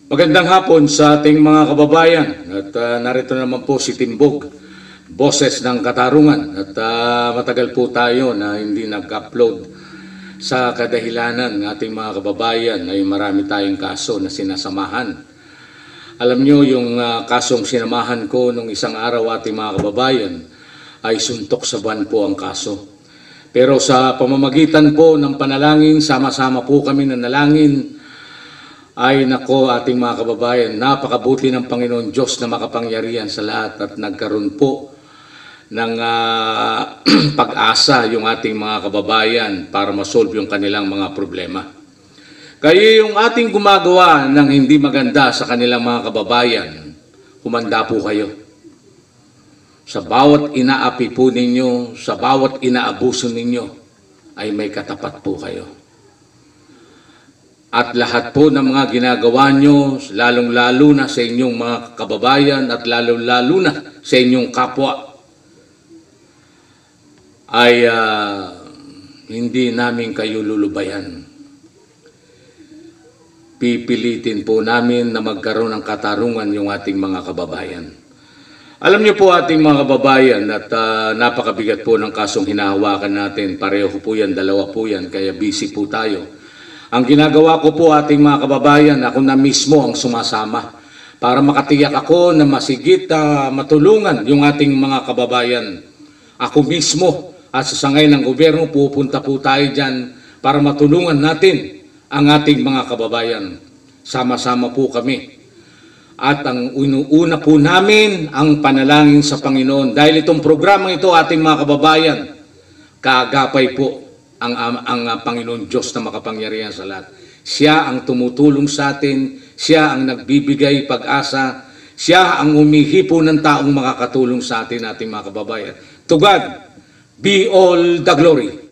Magandang hapon sa ating mga kababayan at narito naman po si Timbog, Boses ng Katarungan at matagal po tayo na hindi nag-upload sa kadahilanan ng ating mga kababayan ay marami tayong kaso na sinasamahan. Alam nyo yung kasong sinamahan ko nung isang araw ating mga kababayan ay suntok sa buwan po ang kaso. Pero sa pamamagitan po ng panalangin, sama-sama po kami na nalangin, ay nako ating mga kababayan, napakabuti ng Panginoon Diyos na makapangyarihan sa lahat at nagkaroon po ng pag-asa yung ating mga kababayan para masolve yung kanilang mga problema. Kaya yung ating gumagawa ng hindi maganda sa kanilang mga kababayan, humanda po kayo. Sa bawat inaapi po ninyo, sa bawat inaabuso ninyo, ay may katapat po kayo. At lahat po ng mga ginagawa nyo, lalong-lalo na sa inyong mga kababayan at lalong-lalo na sa inyong kapwa, ay hindi namin kayo lulubayan. Pipilitin po namin na magkaroon ng katarungan yung ating mga kababayan. Alam niyo po ating mga kababayan at napakabigat po ng kasong hinahawakan natin. Pareho po yan, dalawa po yan, kaya busy po tayo. Ang ginagawa ko po ating mga kababayan, ako na mismo ang sumasama para makatiyak ako na masigit matulungan yung ating mga kababayan. Ako mismo at sa sangay ng gobyerno pupunta po tayo dyan para matulungan natin ang ating mga kababayan. Sama-sama po kami. At ang una po namin ang panalangin sa Panginoon. Dahil itong programang ito ating mga kababayan, kaagapay po ang Panginoon Diyos na makapangyarihan sa lahat. Siya ang tumutulong sa atin, siya ang nagbibigay pag-asa, siya ang umihipo ng taong makakatulong sa atin, ating mga kababayan. To God be all the glory.